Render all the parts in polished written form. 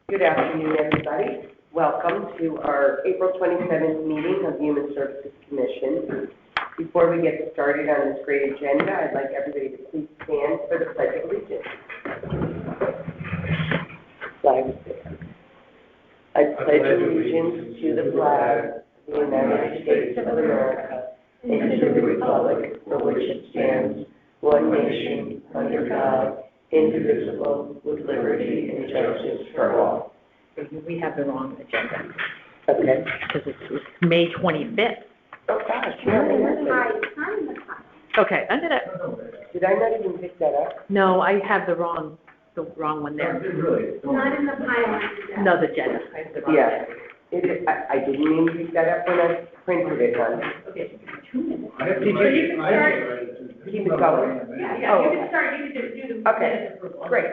Good afternoon, everybody. Welcome to our April 27th meeting of the Human Services Commission. Before we get started on this great agenda, I'd like everybody to please stand for the Pledge of Allegiance. Flag is there. I pledge allegiance to the flag of the United States of America and to the republic for which it stands, one nation, under God, indivisible, with liberty and justice for all. We have the wrong agenda. Okay. Because it's May 25th. Oh, gosh. Okay, I'm gonna, Did I not even pick that up? no, I have the wrong one there. Not in the pile. No, the agenda. I have the wrong Yeah. agenda. I didn't mean to pick that up when I printed it, hon. Okay, 2 minutes. Did you keep it going? Yeah, you can start, you can do the. Okay, great.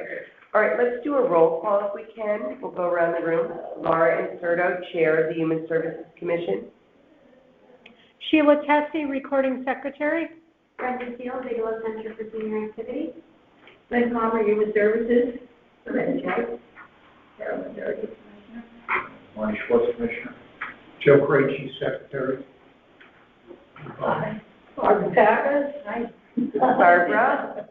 All right, let's do a roll call if we can. We'll go around the room. Laura Inserto, Chair of the Human Services Commission. Sheila Tessie, Recording Secretary. Brenda Steele, Bigelow Center for Senior Activities. Lynn Palmer, Human Services. Lynn Joyce. Carolyn Doherty, Commissioner. Marty Schwartz, Commissioner. Joe Craig, Chief Secretary. Barbara Pappas. Hi. Barbara.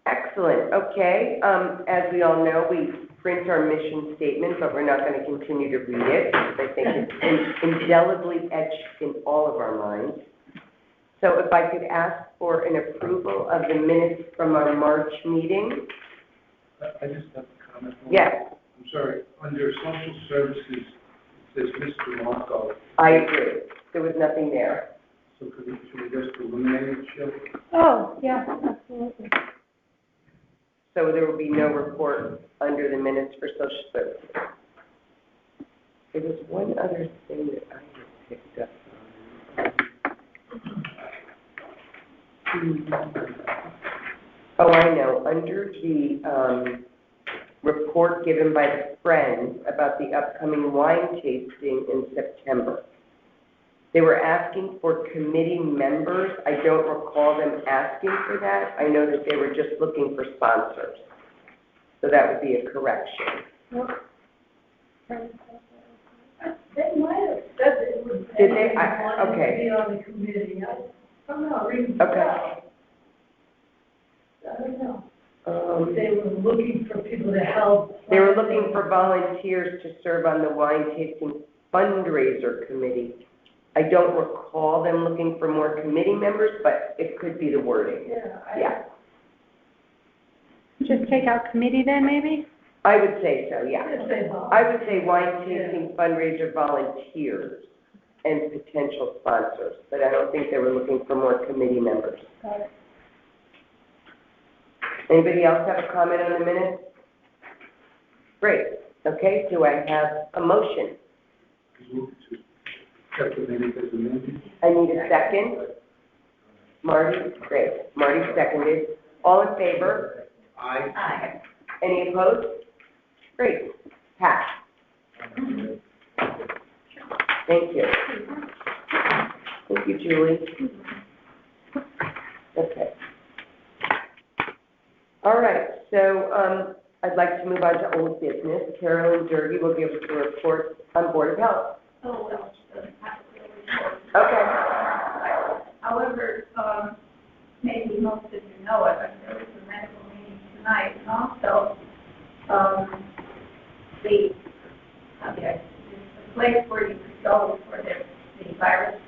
Excellent. Okay. As we all know, we print our mission statement, but we're not going to continue to read it. I think it's indelibly etched in all of our minds. So if I could ask for an approval of the minutes from our March meeting. I just have a comment. Yes, I'm sorry, under social services, it says Mr. Marco, I agree. There was nothing there. so should we just eliminate it, Sheila? Oh, yeah, absolutely. So there will be no report under the minutes for social services. There was one other thing that I had picked up on. Oh, I know. Under the report given by the Friends about the upcoming wine tasting in September, they were asking for committee members. I don't recall them asking for that. I know that they were just looking for sponsors. So that would be a correction. They might have said it was. Did they? To be Okay. on the committee. I don't know, reading. Okay. I don't know. They were looking for people to help. They were looking for volunteers to serve on the wine tasting fundraiser committee. I don't recall them looking for more committee members, but it could be the wording. Yeah. Just take out committee then, maybe? I would say so, yeah. I I would say wine tasting fundraiser volunteers and potential sponsors, but I don't think they were looking for more committee members. Got it. Anybody else have a comment on the minutes? Great. Okay, do I have a motion? Move to accept the minutes as amended. I need a second. Marty, great. Marty seconded. All in favor? Aye. Any opposed? Great. Pass. Thank you. Thank you, Julie. Okay. All right, so I'd like to move on to old business. Carolyn Doherty will give us a report on Board of Health. Oh, well, she doesn't have to really report. Okay. However, maybe most of you know it, but there was a medical meeting tonight, and also, the place where you could go for the virus,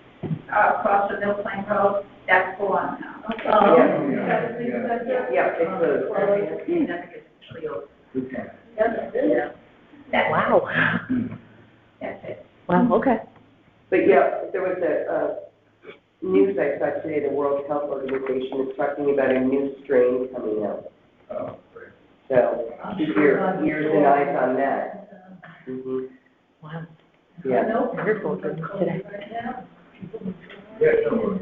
across the Mill Plain Road, that's gone now. Yeah, it's closed. Wow. That's it. Wow, okay. But yeah, there was a news I saw today, the World Health Organization is talking about a new strain coming out. Oh, great. So, keep your ears and eyes on that. Mm-hmm. Wow. Yeah. No, Wonderful today. right now. Yeah, sure.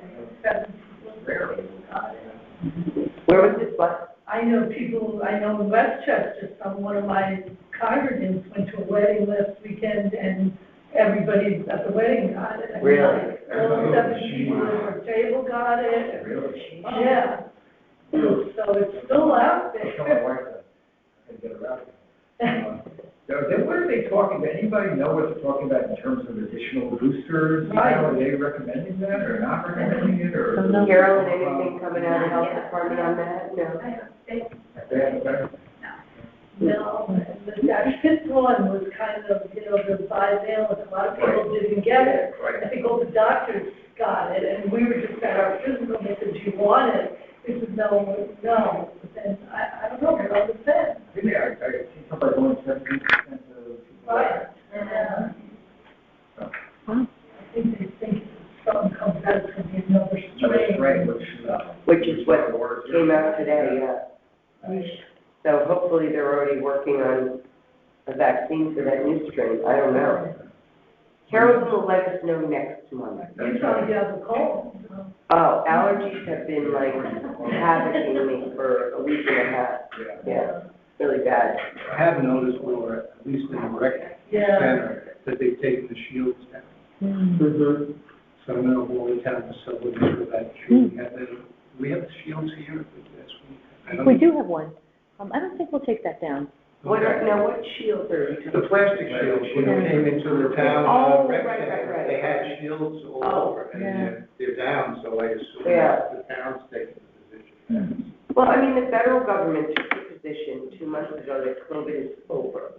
Where was this one? I know in Westchester, one of my congregants went to a wedding last weekend, and everybody at the wedding got it. Really? All 7 people at her table got it. Really? Yeah. So it's still out there. Tell my wife that I can get around it. There are they talking about? Anybody know what they're talking about in terms of additional boosters? You know, are they recommending that or not recommending it or? Don't know. Carolyn, anything coming out of the health department on that? No. They haven't done it? No, that fifth one was kind of, the bivalent, a lot of people didn't get it. Right. I think all the doctors got it, and we were just at our physical, they said, do you want it? We said, no, but then, I don't know, it all depends. I think I see somebody going 17% of people. Right. Yeah. So, I think they think something comes out, it's gonna be another another strain, strain. Which is what came out today, yeah. So hopefully they're already working on a vaccine for that new strain. I don't know. Carolyn will let us know next month. You're trying to get out the cold, so. Oh, allergies have been like havocing me for a week and a half. Yeah, really bad. I have noticed, Laura, at least in the rec Yeah. center, that they've taken the shields down. Mm-hmm. So I'm gonna hold the town facilities for that. We have the shields here this week. I don't We know. do have one. I don't think we'll take that down. What shields are you The plastic shields, when they came into the town, Oh, rec right, center, right. they had shields all Oh, over, and yeah. they're down, so I assume Yeah. the town's taking the position. Well, I mean, the federal government took the position 2 months ago that COVID is over.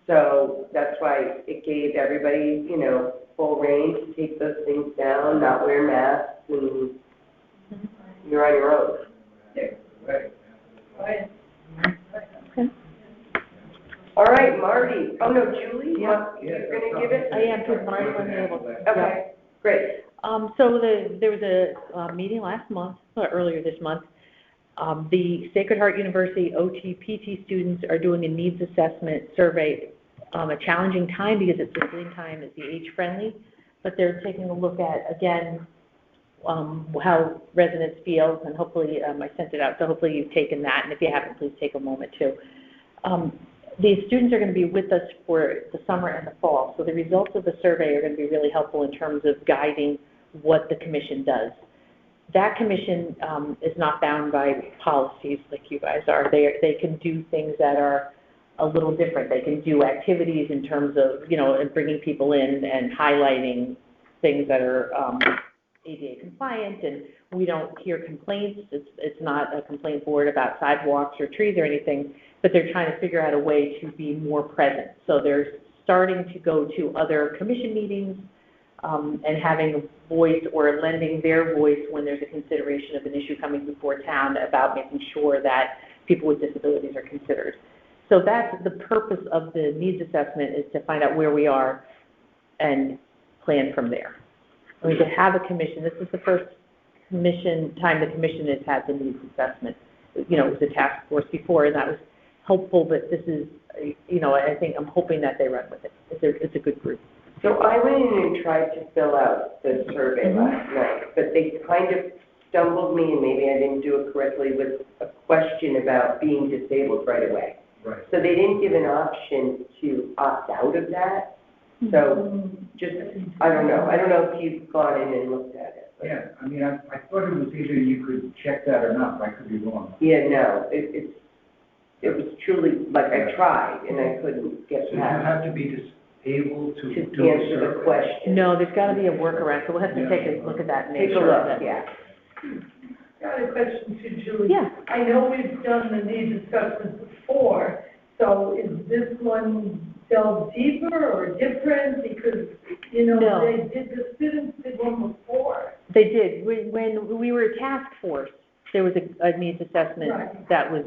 So that's why it gave everybody, full reign to take those things down, not wear masks, and you're on your own. Right. All right, Marty. Oh, no, Julie, you're gonna give it? I am, because Marty wasn't able to. Okay, great. So there was a meeting last month, or earlier this month. The Sacred Heart University OT-PT students are doing a needs assessment survey. A challenging time because it's the same time as the age-friendly, but they're taking a look at, again, how residents feel, and hopefully, I sent it out, so hopefully you've taken that, and if you haven't, please take a moment too. These students are going to be with us for the summer and the fall, so the results of the survey are going to be really helpful in terms of guiding what the commission does. That commission is not bound by policies like you guys are. They can do things that are a little different. They can do activities in terms of, and bringing people in and highlighting things that are ADA compliant, and we don't hear complaints. It's not a complaint board about sidewalks or trees or anything, but they're trying to figure out a way to be more present. So they're starting to go to other commission meetings and having a voice or lending their voice when there's a consideration of an issue coming before town about making sure that people with disabilities are considered. So that's the purpose of the needs assessment, is to find out where we are and plan from there. We could have a commission. This is the first time the commission has had the needs assessment. It was a task force before, and that was helpful, but this is, I'm hoping that they run with it. It's a good group. So I went in and tried to fill out the survey last night, but they kind of stumbled me, and maybe I didn't do it correctly, with a question about being disabled right away. Right. So they didn't give an option to opt out of that. So just, I don't know if you've gone in and looked at it. But Yeah, I mean, I thought it was either you could check that or not, but I could be wrong. yeah, no, it was truly, like, I tried and I couldn't get So you past have to be disabled to to do the answer the survey. question. No, there's got to be a workaround, so we'll have to take a look at that and make Take a sure look, that. yeah. Got a question to Julie. Yeah. I know we've done the needs assessment before, so is this one delved deeper or different? Because, No. the students did one before. They did. When we were a task force, there was a needs assessment Right. that was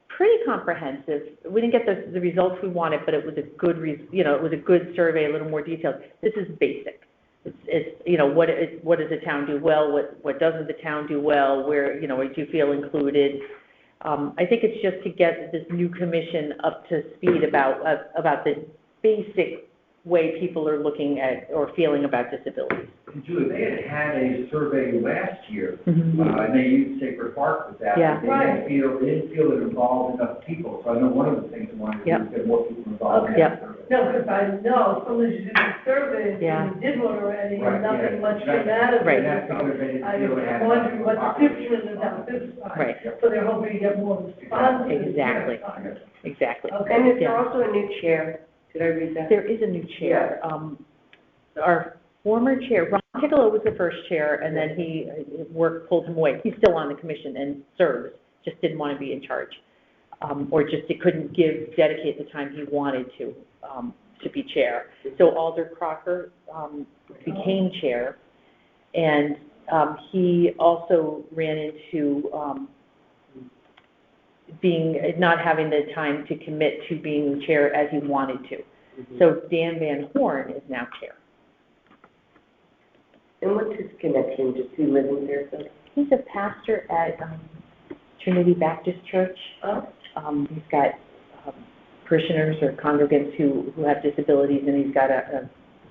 pretty comprehensive. We didn't get the results we wanted, but it was a good, it was a good survey, a little more detailed. This is basic. It's what does the town do well? What doesn't the town do well? Where, do you feel included? I think it's just to get this new commission up to speed about the basic way people are looking at or feeling about disabilities. Julie, they had a survey last year, Mm-hmm. and they used Sacred Heart with that. Yeah. But they didn't feel it involved enough people, so I know one of the things they wanted to do is get more people involved in Yep. that survey. No, because I know, as soon as you do the survey, Yeah. you did one already, Right, and nothing yeah. much came out of it. Right. That's because they didn't I feel it had was wondering enough what's different about this time. Right. So they're hoping to get more responses. Exactly. Exactly. Okay. And it's Yeah. also a new chair. Did I read that? There is a new chair. Our former chair, Ron Piccolo was the first chair, and then his work pulled him away. He's still on the commission and serves, just didn't want to be in charge. Or just he couldn't dedicate the time he wanted to be chair. So Alder Crocker became chair, and he also ran into not having the time to commit to being chair as he wanted to. So Dan Van Horn is now chair. And what's his connection? Does he live in Fairfield? He's a pastor at Trinity Baptist Church. He's got parishioners or congregants who have disabilities, and he's got a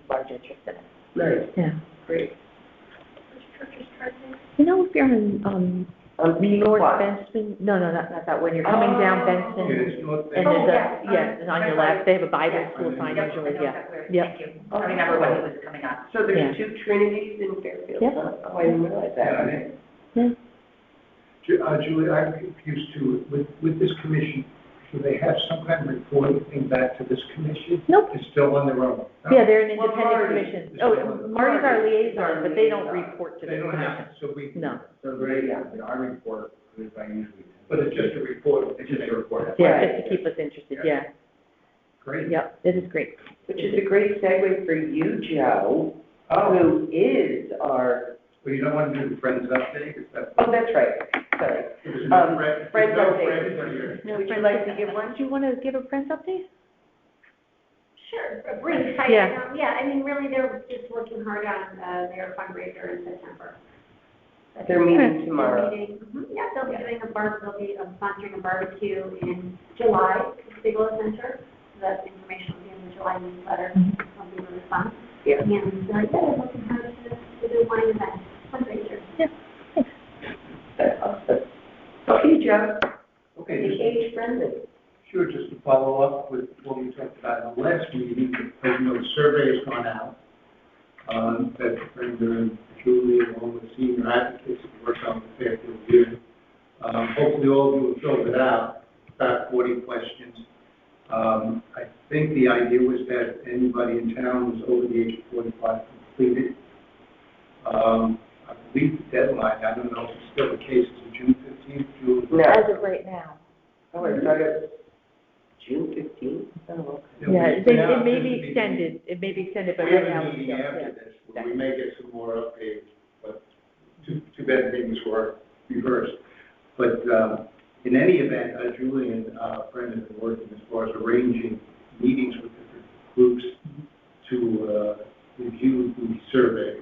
large interest in it. Nice. Yeah. Great. You know, if you're on North what? Benson, no, not that one. You're coming down Benson, Yeah, it's North and Benson. there's and on your left, they have a Bible school sign usually, yeah. Yep. I remember when he was coming on. So there's Yeah. 2 Trinities in Fairfield? Yeah. Huh? Oh, I didn't realize that. Yeah. Julie, I'm confused too, with this commission, do they have some kind of reporting thing back to this commission? Nope. It's still on their own? Yeah, they're an Well, independent Marty commission. is Oh, the one. Marty's our liaison, but they don't report to the They don't commission. have, so we, No. So they, I report, because I usually. but it's just a report. It's just a report. Yeah, Right. just to keep us interested, yeah. Great. Yep, it is great. Which is a great segue for you, Joe, who is our, Well, you don't want to do the Friends update, is that? oh, that's right, sorry. There's no Friends there's no update. Friends here. No, Would you Friends like to update. give one? Do you want to give a Friends update? Sure, a brief. Yeah. I mean, really, they're just working hard on their fundraiser in September. They're meeting They're tomorrow. meeting, yeah, they'll be doing they'll be sponsoring a barbecue in July at the Bigelow Center. So that's information will be in the July newsletter. It'll be really fun. Yeah. And, they're looking hard to do wine event fundraiser. That's awesome. Okay, Joe, Okay, be just age friendly. Sure, just to follow up with what we talked about in the last meeting, the survey has gone out, that Brenda and Julie, along with senior advocates, have worked on the Fairfield Year. Hopefully all of you have filled it out, about 40 questions. I think the idea was that anybody in town who's over the age of 45 completed. I believe the deadline, I don't know if it's still the case, is it June 15th, Julie? No. As of right now. Oh, I thought it was June 15th. Oh, okay. Yeah, It was it may announced be at the extended, but We right have now a it's meeting still, after yeah. this, where we may get some more updates, but too bad things were reversed. But in any event, Julie and Brenda have been working as far as arranging meetings with different groups to review the survey.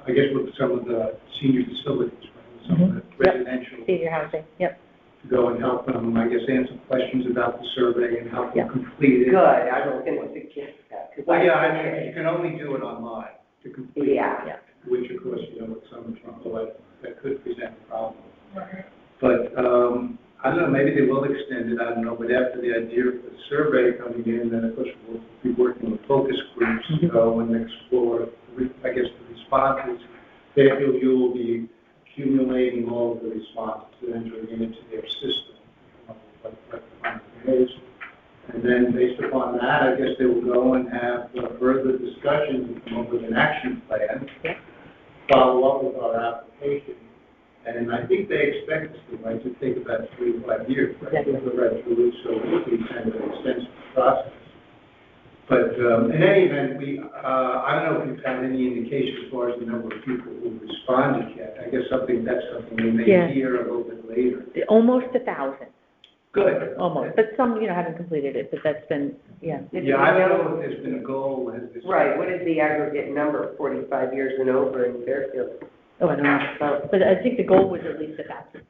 I guess with some of the senior facilities, right, some of the residential, Senior housing, yep. to go and help them, I guess, answer questions about the survey and help them Yeah. complete it. Good, I was going to suggest that. 'cause Well, yeah, I think mean, you can only do it online to complete it. Yeah. Which, of course, with some people, that could present a problem. But, I don't know, maybe they will extend it, I don't know, but after the idea of the survey coming in, then of course we'll be working with focus groups to go and explore, I guess, the responses. Fairfield U will be accumulating all of the responses and entering it into their system, what the final is. And then based upon that, I guess they will go and have further discussions and come up with an action plan, follow up with our application. And I think they expect us to, right, to take about 3 to 5 years, right? Definitely. Right through it, so it'll be kind of an extensive process. But in any event, I don't know if we've had any indication as far as the number of people who responded yet. I guess that's something we may Yeah. hear a little bit later. Almost 1,000, Good. almost, but some, haven't completed it, but that's been, yeah. Yeah, I don't know if there's been a goal, has this. Right, what is the aggregate number, 45 years and over in Fairfield? Oh, I don't know, but I think the goal was at least 1,000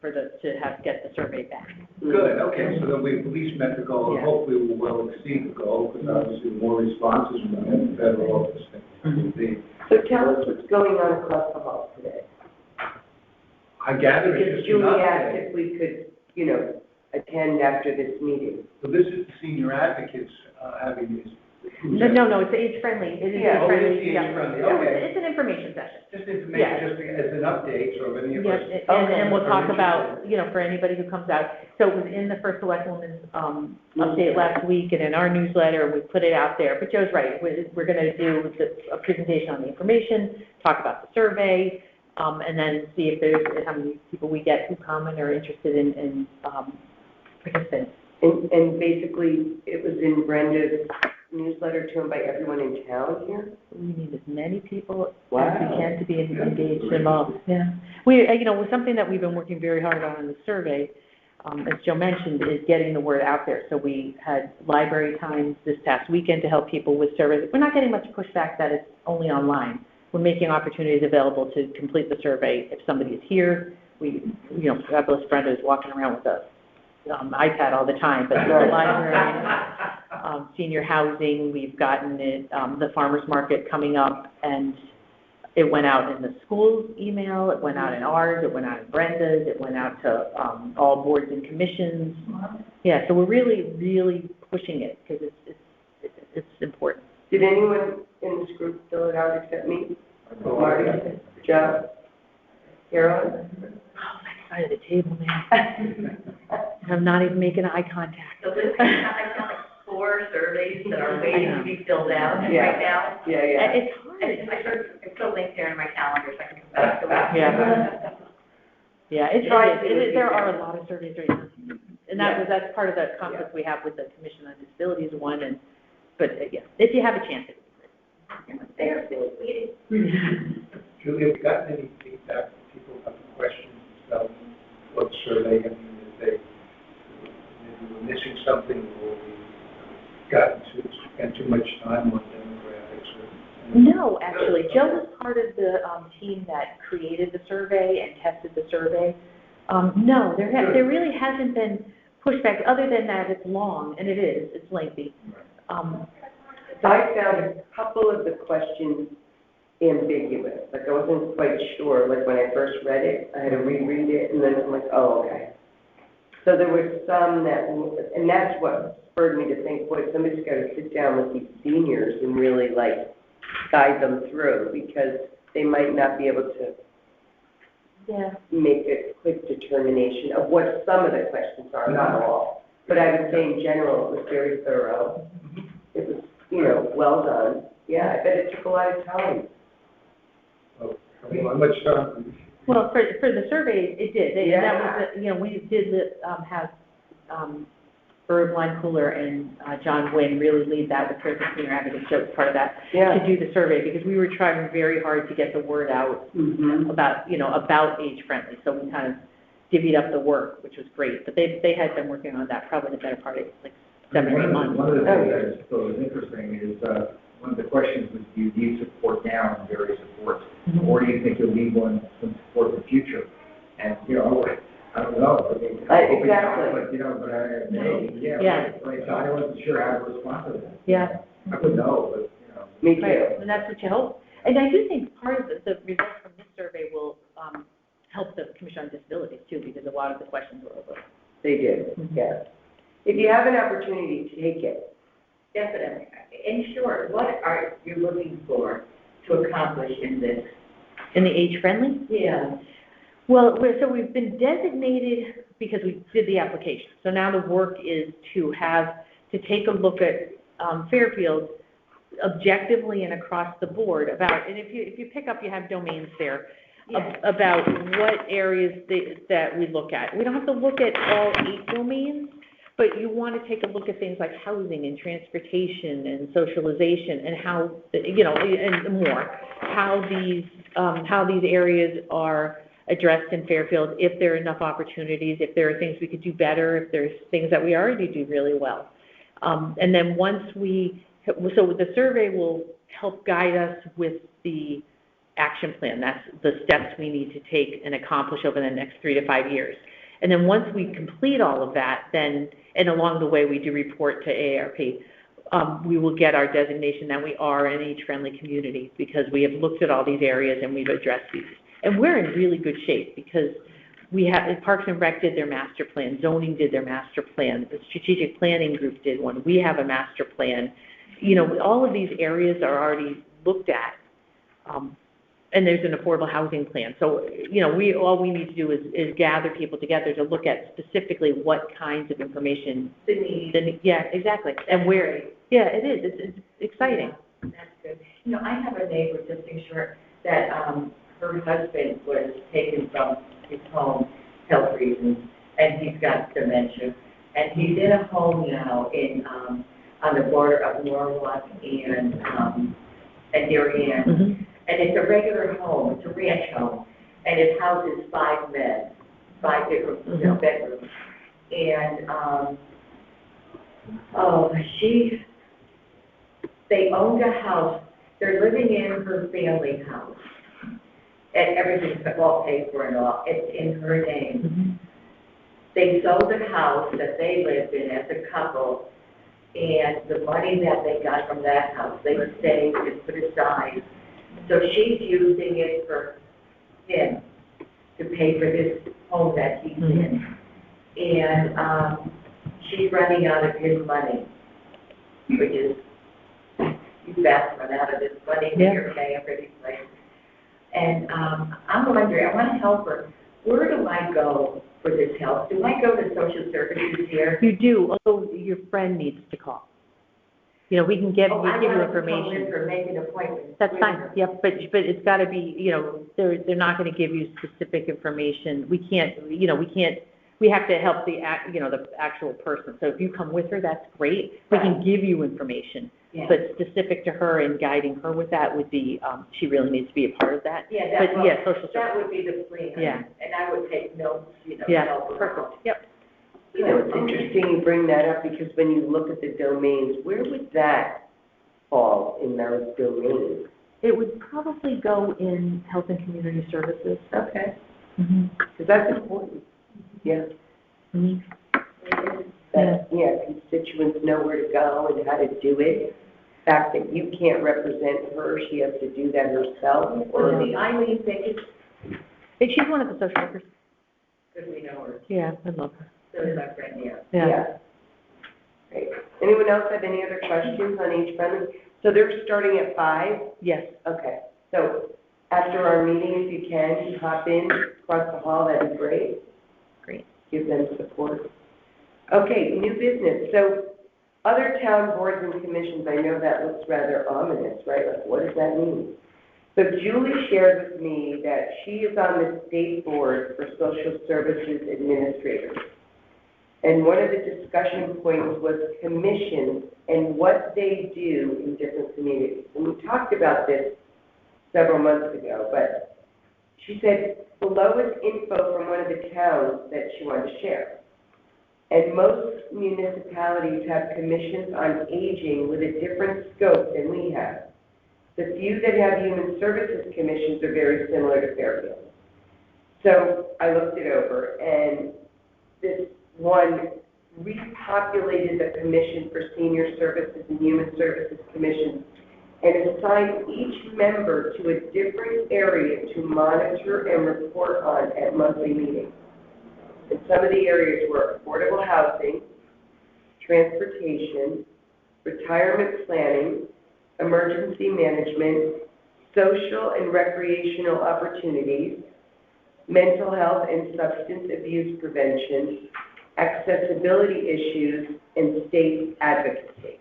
get the survey back. Good, okay, so then we've at least met the goal, and Yeah. hopefully we'll well exceed the goal, because obviously the more responses we have, the better off this thing will be. So tell us what's going on across the hall today. I gather Because it's just Julie an asked update. if we could, attend after this meeting. So this is the senior advocates having this No, it's age-friendly. It is Yeah. Oh, it age-friendly. is the Yeah. age-friendly, No, okay. It's an information session. Just information, just as an update, so if any of Yes, us. and we'll talk are about, for anybody who comes out, so it was in the First Select Woman's, update last week and in our newsletter, and we put it out there, but Joe's right, we're gonna do a presentation on the information, talk about the survey, and then see if there's, how many people we get who come and are interested in participating. And basically, it was in Brenda's newsletter to invite everyone in town here? We need as many people as we Wow. can to be engaged, involved, yeah. We, was something that we've been working very hard on in the survey, as Joe mentioned, is getting the word out there. So we had library times this past weekend to help people with surveys. We're not getting much pushback that it's only online. We're making opportunities available to complete the survey if somebody is here. We, God bless Brenda is walking around with a iPad all the time, but the library, senior housing, we've gotten it, the farmer's market coming up, and it went out in the school's email, it went out in ours, it went out in Brenda's, it went out to all boards and commissions. Yeah, so we're really, really pushing it because it's important. Did anyone in this group fill it out except me? Marty, Joe, Carolyn? Oh, that side of the table, man. I'm not even making eye contact. So this, I found like 4 surveys that are waiting to be filled out Yeah. right now. Yeah, yeah. It's hard. I put a link there in my calendar so I can come back to that. Yeah. Yeah, it's Try right. to, There yeah. are a lot of surveys right now. And that's part of the conflict we have with the Commission on Disabilities one, but if you have a chance, it's They're still waiting. Julia, have you gotten any feedback from people about the questions themselves, what survey, I mean, if they, maybe we're missing something, or we spent too much time on demographics, or? No, actually, Joe was part of the team that created the survey and tested the survey. No, there really hasn't been pushback, other than that it's long, and it's lengthy. I found a couple of the questions ambiguous, like I wasn't quite sure, like when I first read it, I had to reread it, and then I'm like, oh, okay. So there were some that, and that's what spurred me to think, boy, somebody's got to sit down with these seniors and really like guide them through, because they might not be able to make a quick determination of what some of the questions are, not all. But I would say in general, it was very thorough. It was, well done. Yeah, I bet it took a lot of time. Oh, I mean, how much time? Well, for the survey, it did. That was, we did have Irv Line-Cooler and John Wynn really lead that with Present Senior Advocates, Joe was part of that, to do the survey, because we were trying very hard to get the word out about age-friendly. So we kind of divvied up the work, which was great. But they had been working on that probably the better part of 7 or 8 months. One of the things that I thought was interesting is, one of the questions was, do you need support now and various supports? Or do you think you'll need some support in the future? And, I don't know. I mean, Exactly. But I wasn't sure how to respond to that. Yeah. I would know, but, Me too. Right, and that's what you hope. And I do think part of the results from this survey will help the Commission on Disabilities too, because a lot of the questions were over. They did, yeah. If you have an opportunity, take it. Definitely. In short, what are you looking for to accomplish in this? In the age-friendly? Yeah. Well, we've been designated because we did the application. So now the work is to take a look at Fairfield objectively and across the board about, and if you pick up, you have domains there, about what areas that we look at. We don't have to look at all 8 domains, but you want to take a look at things like housing and transportation and socialization and how, and more, how these areas are addressed in Fairfield, if there are enough opportunities, if there are things we could do better, if there's things that we already do really well. And then so the survey will help guide us with the action plan. That's the steps we need to take and accomplish over the next 3 to 5 years. And then once we complete all of that, and along the way we do report to AARP, we will get our designation that we are an age-friendly community, because we have looked at all these areas and we've addressed these. And we're in really good shape, because Parks and Rec did their master plan, zoning did their master plan, the strategic planning group did one, we have a master plan, you know, all of these areas are already looked at. And there's an affordable housing plan. So, you know, all we need to do is gather people together to look at specifically what kinds of information. The need. Yeah, exactly. And where, yeah, it is. It's exciting. That's good. You know, I have a neighbor, just in short, that, her husband was taken from his home, health reasons, and he's got dementia. And he's in a home now in, on the border of Norwalk and Darien. Mm-hmm. And it's a regular home, it's a ranch home, and it houses 5 men, 5 different, you know, bedrooms. And, they owned a house, they're living in her family house. And everything's all paid for and all, it's in her name. Mm-hmm. They sold the house that they lived in as a couple, and the money that they got from that house, they saved and put aside. So she's using it for him to pay for this home that he's in. And she's running out of his money, which is, you best run out of this money when you're paying for these places. And I'm wondering, I want to help her. Where do I go for this help? Do I go to social services here? You do, although your friend needs to call. You know, we can give you information. For make an appointment. That's fine, yep, but it's gotta be, you know, they're not gonna give you specific information. We can't, you know, we have to help the actual person. So if you come with her, that's great. We can give you information. Yeah. But specific to her and guiding her with that would be, she really needs to be a part of that. Yeah, But yeah, social that services. would be the plan. Yeah. And I would take notes, you know. Yeah, help her. perfect, yep. You know, it's interesting you bring that up because when you look at the domains, where would that fall in those domains? It would probably go in health and community services. Okay, Mm-hmm. because that's important. Yeah. Mm-hmm. That, constituents know where to go and how to do it. The fact that you can't represent her, she has to do that herself, Or or, the Eileen Pickett, And she's one of the social workers. because we know her, Yeah, I love her. so is our friend here. yeah. Great. Anyone else have any other questions on Age Friendly? So they're starting at 5? Yes. Okay, so after our meeting, if you can, hop in, across the hall, that'd be great. Great. Give them support. Okay, new business. So other town boards and commissions, I know that looks rather ominous, right? Like, what does that mean? So Julie shared with me that she is on the state board for social services administrators. And one of the discussion points was commissions and what they do in different communities. And we talked about this several months ago, but she said below is info from one of the towns that she wanted to share. And most municipalities have commissions on aging with a different scope than we have. The few that have human services commissions are very similar to Fairfield. So I looked it over, and this one repopulated the commission for senior services and human services commissions and assigned each member to a different area to monitor and report on at monthly meetings. And some of the areas were affordable housing, transportation, retirement planning, emergency management, social and recreational opportunities, mental health and substance abuse prevention, accessibility issues, and state advocacy.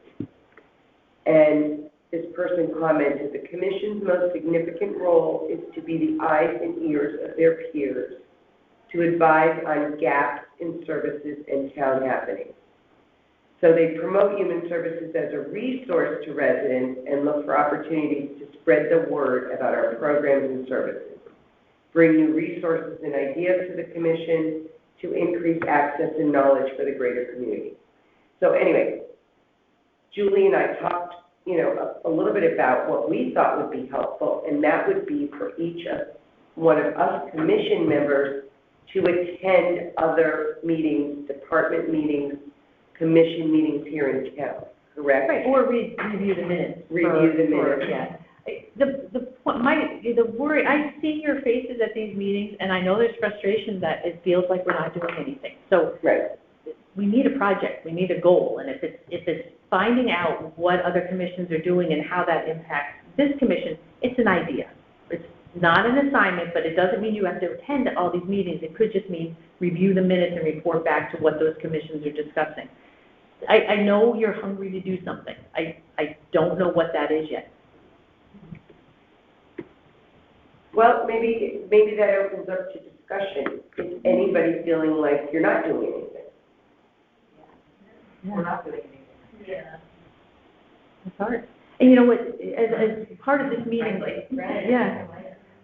And this person commented, the commission's most significant role is to be the eyes and ears of their peers, to advise on gaps in services and town happenings. So they promote human services as a resource to residents and look for opportunities to spread the word about our programs and services, bring new resources and ideas to the commission to increase access and knowledge for the greater community. So anyway, Julie and I talked, a little bit about what we thought would be helpful, and that would be for one of us commission members to attend other meetings, department meetings, commission meetings here in town, correct? Right, or review the minutes. Review the minutes. Yeah. The worry, I see your faces at these meetings, and I know there's frustration that it feels like we're not doing anything. So Right. we need a project, we need a goal, and if it's finding out what other commissions are doing and how that impacts this commission, it's an idea. It's not an assignment, but it doesn't mean you have to attend all these meetings. It could just mean review the minutes and report back to what those commissions are discussing. I know you're hungry to do something. I don't know what that is yet. Well, maybe that opens up to discussion. Is anybody feeling like you're not doing anything? We're not doing anything. Yeah. It's hard. And you know what, as part of this meeting, yeah,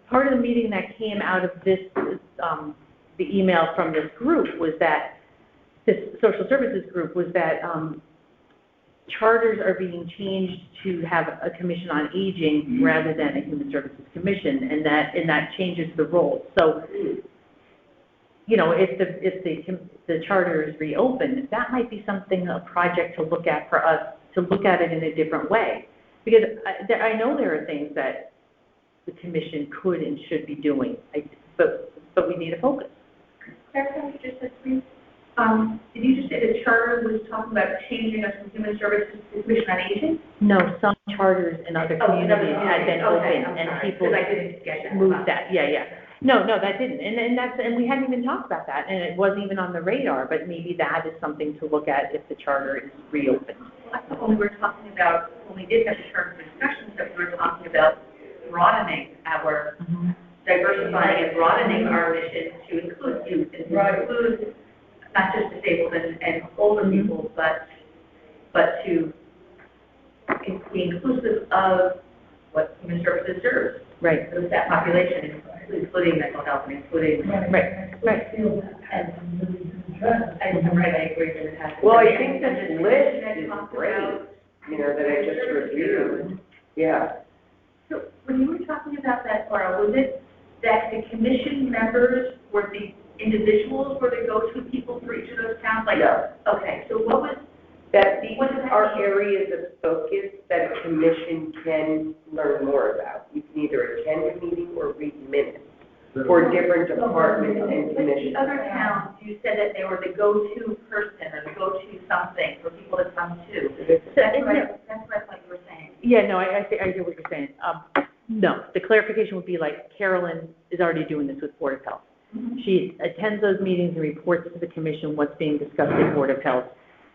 part of the meeting that came out of this, the email from this group was that, this social services group, was that charters are being changed to have a commission on aging rather than a human services commission, and that changes the role. So, you know, if the charter is reopened, that might be something, a project to look at for us, to look at it in a different way. Because I know there are things that the commission could and should be doing, but we need a focus. Sarah, just a brief, did you just say the charter was talking about changing us from human services to commission on aging? No, some charters in other communities had been open and people Because I didn't get that. moved that, yeah. No, that didn't, and we hadn't even talked about that, and it wasn't even on the radar, but maybe that is something to look at if the charter is reopened. I thought when we were talking about, when we did have the term discussions, that we were talking about broadening our, diversifying and broadening our mission to include youth and to include not just disabled and older people, but to be inclusive of what human services serves. Right. So that population, including mental health and including. Right. I'm right, I agree with that. Well, I think this list is great, you know, that I just reviewed. Yeah. So when you were talking about that, Laura, was it that the commission members were the individuals, were the go-to people for each of those towns? Like, No. okay, so what was, That these What does that are mean? areas of focus that a commission can learn more about. You can either attend a meeting or read minutes for different departments and like commissions. the other towns, you said that they were the go-to person or the go-to something for people to come to. That's what I thought you were saying. Yeah, no, I hear what you're saying. No, the clarification would be like Carolyn is already doing this with Board of Health. She attends those meetings and reports to the commission what's being discussed at Board of Health.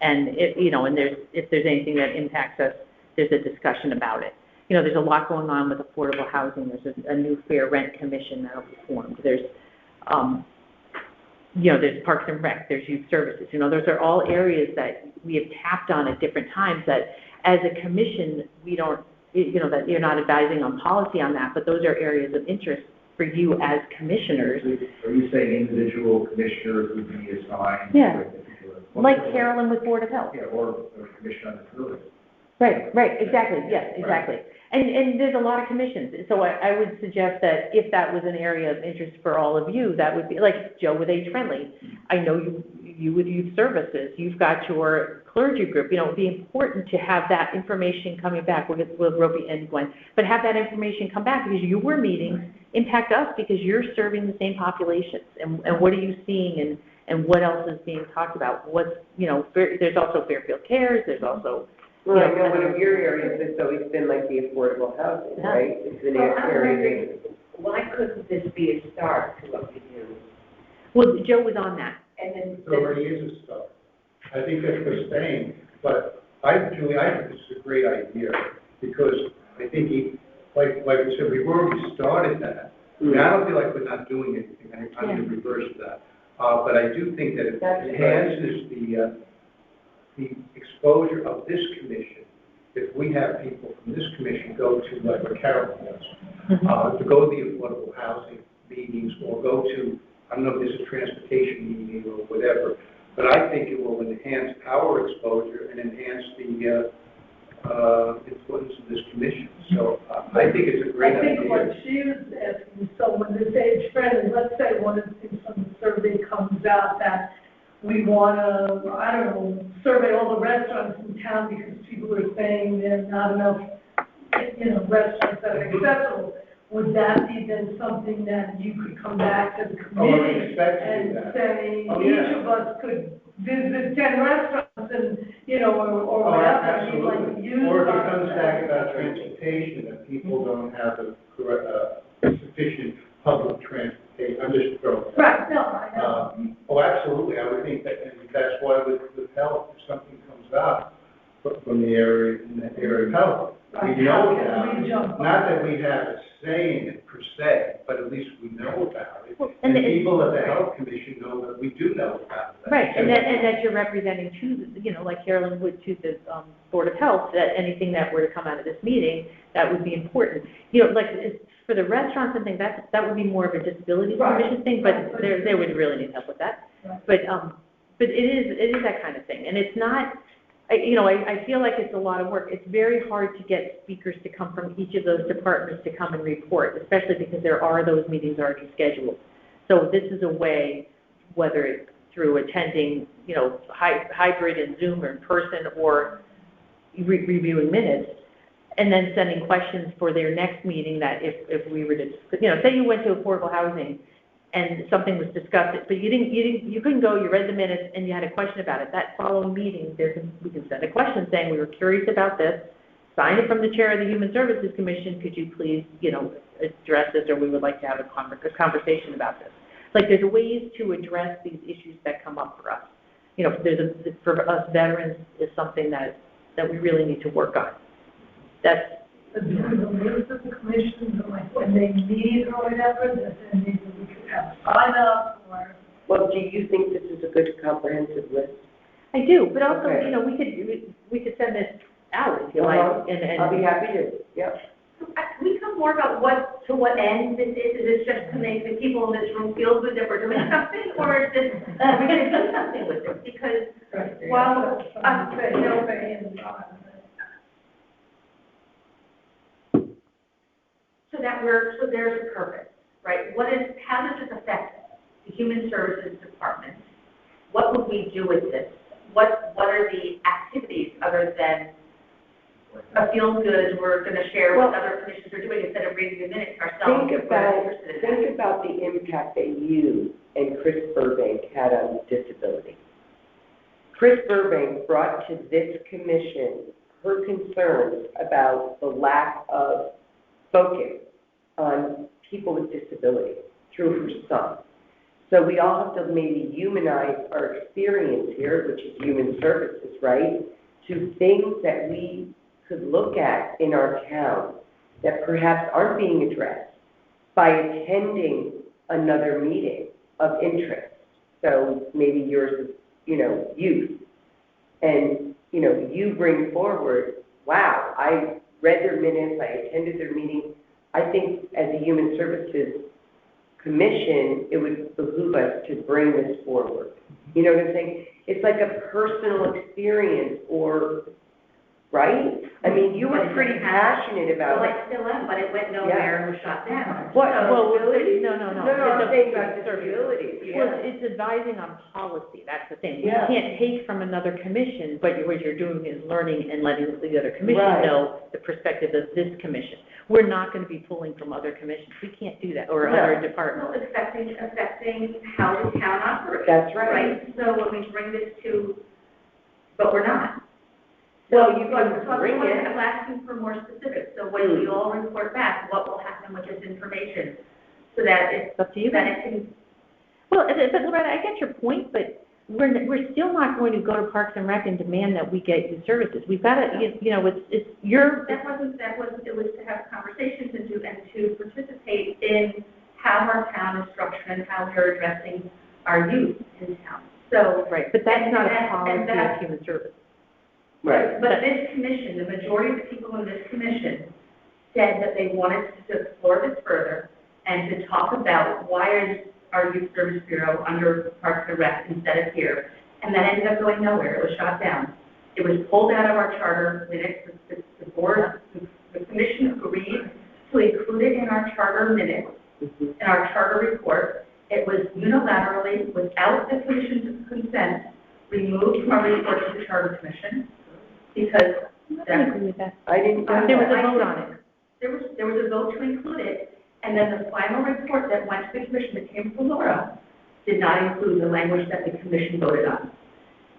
And if there's anything that impacts us, there's a discussion about it. You know, there's a lot going on with affordable housing. There's a new fair rent commission that'll be formed. There's, there's Parks and Rec, there's youth services. You know, those are all areas that we have tapped on at different times that as a commission, we don't, that you're not advising on policy on that, but those are areas of interest for you as commissioners. Are you saying individual commissioners would be assigned? Yeah. to a particular function? Like Carolyn with Board of Health. Yeah, or commission on the facility. Right, exactly, yes, exactly. And there's a lot of commissions, so I would suggest that if that was an area of interest for all of you, that would be, like Joe with Age Friendly. I know you with youth services, you've got your clergy group, it'd be important to have that information coming back, we'll rope you in, Gwen, but have that information come back, because your meetings impact us, because you're serving the same populations, and what are you seeing, and what else is being talked about, there's also Fairfield Cares, there's also... Well, I know one of your areas has always been like the affordable housing, right? It's an area. Why couldn't this be a start to what we do? Well, Joe was on that. And then. It already is a start. I think that's what he's saying, but Julie, I think this is a great idea, because I think like we said, we've already started that. I mean, I don't feel like we're not doing anything, I'm going to reverse that. But I do think that it enhances the exposure of this commission, if we have people from this commission go to, like what Carolyn does, to go to the affordable housing meetings, or go to, I don't know if this is a transportation meeting or whatever, but I think it will enhance our exposure and enhance the influence of this commission. So I think it's a great idea. I think what she was asking, so when this age friendly, let's say one of the things from the survey comes out that we want to, I don't know, survey all the restaurants in town because people are saying there's not enough, restaurants that are accessible. Would that be then something that you could come back to the committee and say, each of us could visit 10 restaurants and, you know, or Oh, whatever, you like absolutely. use. Or if it comes back about transportation, and people don't have the correct, sufficient public transportation, I'm just throwing it out. Right, no, I know. Oh, absolutely, I would think that, and that's why with health, if something comes up from the area, in that area of health, Right, we how know can about we it. jump on Not that we have a say in it per se, but at least we know about it. Well, And and it- people at the health commission know that we do know about it. Right, and that you're representing to, you know, like Carolyn would to the Board of Health, that anything that were to come out of this meeting, that would be important. You know, like, for the restaurants and things, that would be more of a disability Right. commission thing, but they would really need help with that. Right. But it is that kind of thing, and it's not, I feel like it's a lot of work. It's very hard to get speakers to come from each of those departments to come and report, especially because there are those meetings already scheduled. So this is a way, whether it's through attending, you know, hybrid and Zoom or in person, or reviewing minutes, and then sending questions for their next meeting, that if we were to, you know, say you went to affordable housing and something was discussed, but you couldn't go, you read the minutes and you had a question about it. That following meeting, we can send a question saying, we were curious about this, sign it from the chair of the Human Services Commission, could you please, you know, address this, or we would like to have a conversation about this. Like, there's ways to address these issues that come up for us. You know, for us veterans is something that we really need to work on. That's, The list of the commissions, like when they meet or whatever, that then maybe we could have sign up or. Well, do you think this is a good comprehensive list? I do, but also, Okay. you know, we could send this out if you like, and. I'll be happy to, yeah. Can we talk more about to what end this is? Is it just to make the people in this room feel good that we're doing something, or is this, are we going to do something with this? Because, Well, you know, so there's a purpose, right? How does this affect the Human Services Department? What would we do with this? What are the activities other than a feel good, we're going to share what other commissions are doing instead of reading the minutes ourselves? Think about the impact that you and Chris Burbank had on disability. Chris Burbank brought to this commission her concerns about the lack of focus on people with disability through her son. So we all have to maybe humanize our experience here, which is human services, right, to things that we could look at in our town that perhaps aren't being addressed by attending another meeting of interest. So maybe yours is, you know, youth. And, you know, you bring forward, wow, I read their minutes, I attended their meeting. I think as a Human Services Commission, it would behoove us to bring this forward. You know what I'm saying? It's like a personal experience, or, right? I mean, you were pretty passionate about it. Well, I still am, but it went nowhere and was shut down. What, Well, disabilities? no. No, I'm saying about disabilities, Well, yeah. it's advising on policy, that's the thing. You Yeah. can't take from another commission, but what you're doing is learning and letting the other commission Right. know the perspective of this commission. We're not going to be pulling from other commissions. We can't do that, or No. other Well, departments. affecting how the town operates. That's right. Right, so when we bring this but we're not. Well, So you can bring it. I'm asking for more specifics, so when we all report back, what will happen with this information? So that It's up to you that guys. it can, Well, but Loretta, I get your point, but we're still not going to go to Parks and Rec and demand that we get you services. We've got to, you know, it's your. it was to have conversations and to participate in how our town is structured and how we're addressing our youth in town. So. Right, but that's not a and policy that- of human services. Right. But this commission, the majority of the people in this commission said that they wanted to explore this further and to talk about why is our Youth Service Bureau under Parks and Rec instead of here. And that ended up going nowhere. It was shot down. It was pulled out of our charter minutes. The board, the commission agreed to include it in our charter minutes, in our charter report. It was unilaterally, without the commission's consent, removed from our report to the charter commission. Because I agree with that. I didn't know There was a that. vote on it. there was a vote to include it, and then the final report that went to the commission that came from Laura did not include the language that the commission voted on.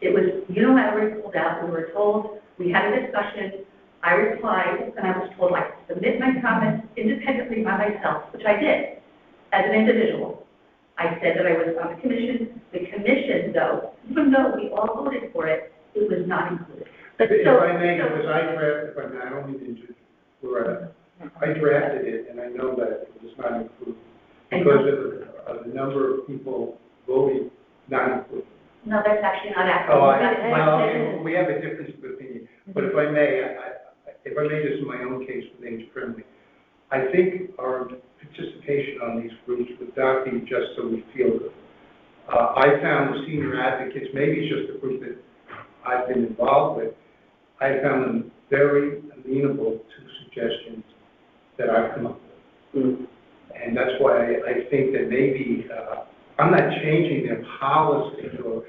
It was unilaterally pulled out. We were told, we had a discussion. I replied, and I was told I could submit my comments independently by myself, which I did, as an individual. I said that I was on the commission. The commission, though, even though we all voted for it, it was not included. If I may, because I don't mean to interrupt, Loretta, I drafted it, and I know that it was not included, because of the number of people voting not included. No, that's actually not accurate. Well, we have a difference of opinion, but if I may, if I may, just in my own case with Age Friendly, I think our participation on these groups would not be just so we feel good. I found the senior advocates, maybe it's just a group that I've been involved with, I found them very amenable to suggestions that I've come up with. Mm-hmm. And that's why I think that maybe, I'm not changing their policy or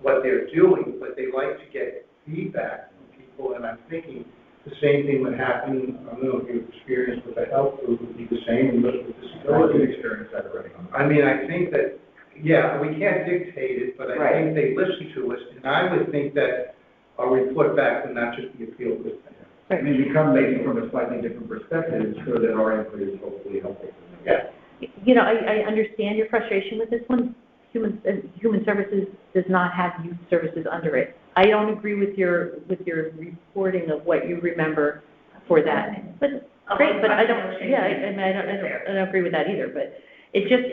what they're doing, but they like to get feedback from people, and I'm thinking the same thing would happen. I don't know if your experience with the health group would be the same with disability. Experience that already. I mean, I think that, yeah, we can't dictate it, but I think they listen to us, and I would think that our report back would not just be a feel-good thing. I mean, become maybe from a slightly different perspective, so that our input is hopefully helpful. Yeah. I understand your frustration with this one. Human Services does not have youth services under it. I don't agree with your reporting of what you remember for that. But great, but I don't. Yeah, I don't agree with that either. But it just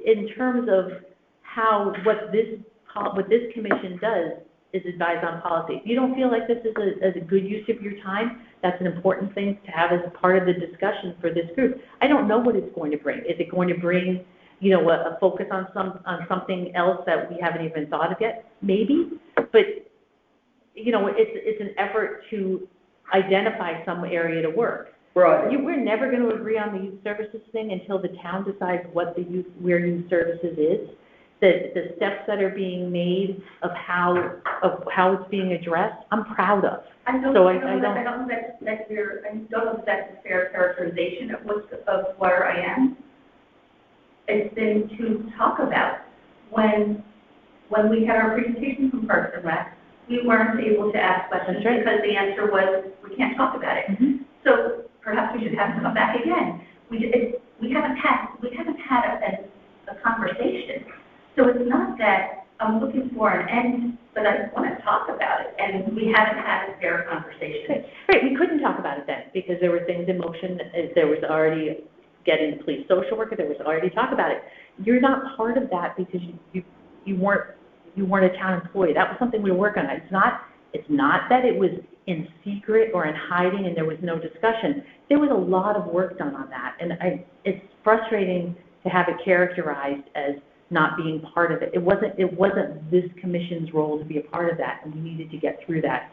in terms of what this commission does is advise on policy. If you don't feel like this is a good use of your time, that's an important thing to have as a part of the discussion for this group. I don't know what it's going to bring. Is it going to bring, a focus on something else that we haven't even thought of yet? Maybe, but it's an effort to identify some area to work. We're never going to agree on the youth services thing until the town decides where youth services is. The steps that are being made of how it's being addressed, I'm proud of. I don't know if that's a fair characterization of where I am. It's been to talk about when we had our presentation from Parks and Rec, we weren't able to ask questions because the answer was we can't talk about it. Mm-hmm. So perhaps we should have to come back again. We haven't had a conversation. So it's not that I'm looking for an end, but I want to talk about it, and we haven't had a fair conversation. Right, we couldn't talk about it then, because there were things in motion, there was already getting the police social worker, there was already talk about it. You're not part of that because you weren't a town employee. That was something we were working on. It's not that it was in secret or in hiding and there was no discussion. There was a lot of work done on that, and it's frustrating to have it characterized as not being part of it. It wasn't this commission's role to be a part of that, and we needed to get through that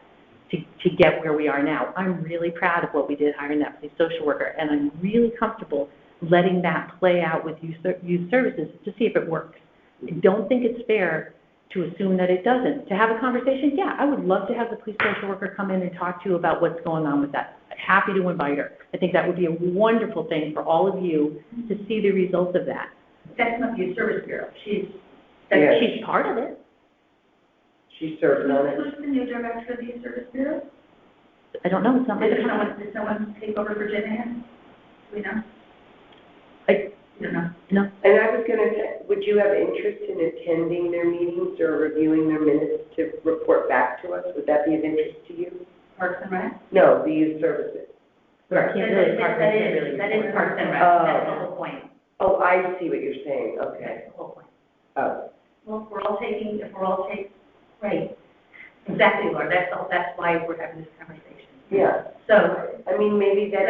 to get where we are now. I'm really proud of what we did hiring that police social worker, and I'm really comfortable letting that play out with youth services to see if it works. I don't think it's fair to assume that it doesn't. To have a conversation, yeah, I would love to have the police social worker come in and talk to you about what's going on with that. I'm happy to invite her. I think that would be a wonderful thing for all of you to see the results of that. That's not the Youth Service Bureau. She's part of it. She's serving on it. Who's the new director of the Youth Service Bureau? I don't know. It's not my department. Did someone take over for Jen Ann? Do we know? I don't know. No. And I was going to say, would you have interest in attending their meetings or reviewing their minutes to report back to us? Would that be of interest to you? Parks and Rec? No, the youth services. That is Parks and Rec. That's the whole point. Oh, I see what you're saying. Okay. That's the whole point. Oh. Well, if we're all taking, right. Exactly, Laura. That's why we're having this conversation. Yeah. So, I mean, maybe we had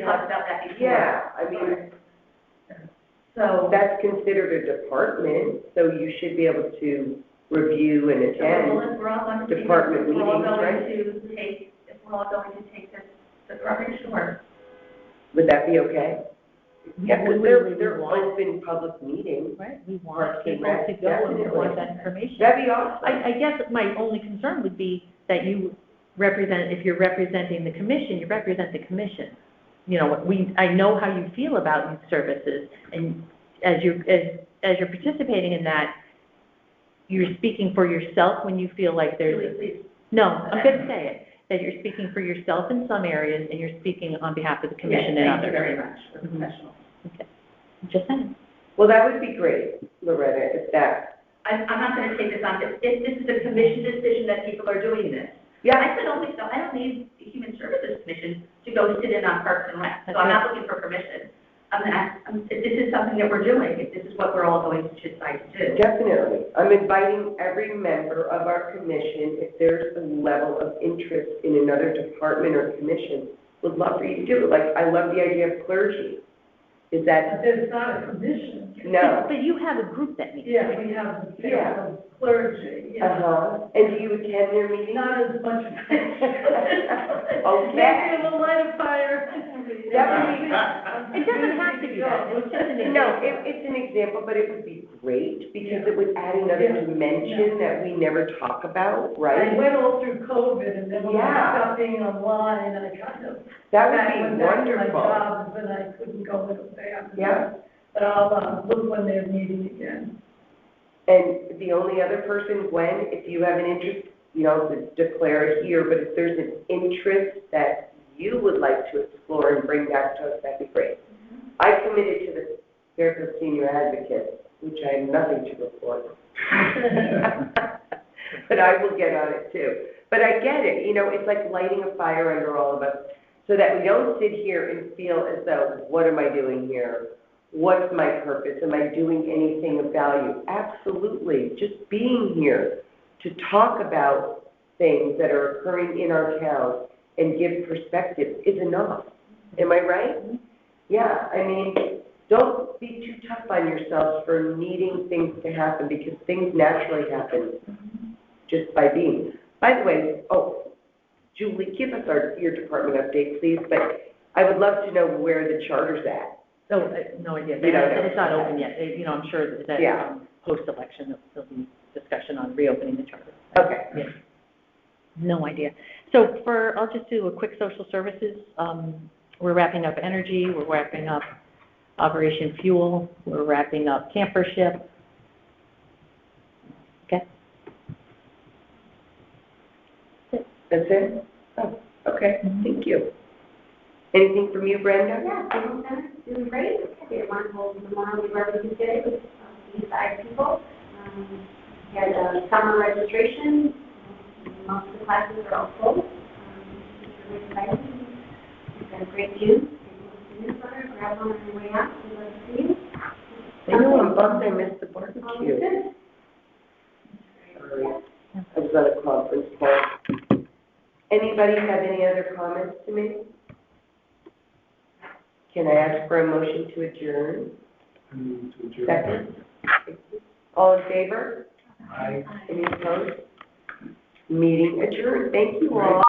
talked about that before. Yeah, I mean, so that's considered a department, so you should be able to review and attend department meetings, right? If we're all going to take this department, sure. Would that be okay? Yeah, because they're open public meetings. Right, we want people to go and we want that information. That'd be awesome. I guess my only concern would be that if you're representing the commission, you represent the commission. I know how you feel about youth services, and as you're participating in that, you're speaking for yourself when you feel like there's, no, I'm going to say it, that you're speaking for yourself in some areas and you're speaking on behalf of the commission in others. Thank you very much, for professional. Okay, just saying. Well, that would be great, Loretta, if that, I'm not gonna take this on, if this is a commission decision that people are doing this. yeah, I said only so, I don't need the Human Services Commission to go sit in on Parks and Rec, so I'm not looking for permission. If this is something that we're doing, if this is what we're all going to decide to do. definitely. I'm inviting every member of our commission, if there's a level of interest in another department or commission, would love for you to do it. Like, I love the idea of clergy. Is But that, there's not a commission. no. But you have a group that meets. Yeah, we have the Yeah. clergy, yeah. Uh-huh. And do you attend their meetings? Not as much as I should. Okay. Maybe a little light of fire. It doesn't have to be that, it's just an example. No, it's an example, but it would be great because it would add another Yeah. dimension that we never talk about, I right? went all through COVID and then when I Yeah. stopped being online, I kind of. That went would be back to wonderful. my job and I couldn't go with them. Yeah. But I'll, look when they're meeting again. And the only other person, Gwen, if you have an interest, you know, to declare it here, but if there's an interest that you would like to explore and bring back to us, that'd be great. I committed to the Fairfield Senior Advocate, which I have nothing to report. But I will get on it too. But I get it, you know, it's like lighting a fire under all of us, so that we don't sit here and feel as though, what am I doing here? What's my purpose? Am I doing anything of value? Absolutely. Just being here to talk about things that are occurring in our town and give perspective is enough. Am I right? Yeah, I mean, don't be too tough on yourselves for needing things to happen because things naturally happen just by being. By the way, Julie, give us your department update, please, but I would love to know where the charter's at. So, no idea, You don't know. it's not open yet, you know, I'm sure that, Yeah. post-election, there'll be discussion on reopening the charter. Okay. Yeah. No idea. So I'll just do a quick social services, we're wrapping up energy, we're wrapping up Operation Fuel, we're wrapping up campership. Okay? That's it? Oh, okay, thank you. Anything from you, Brenda? Yeah, Civil Center, doing great. We had a wonderful Memorial Day barbecue today with 85 people. We had summer registration. Most of the classes are all full. It's really exciting. We've got a great view. Newsletter, grab one on your way out. We'd love to see you. I know, I'm bummed I missed the barbecue. Good. I was at a conference call. Anybody have any other comments to make? Can I ask for a motion to adjourn? Second? All in favor? Aye. Any opposed? Meeting adjourned. Thank you all.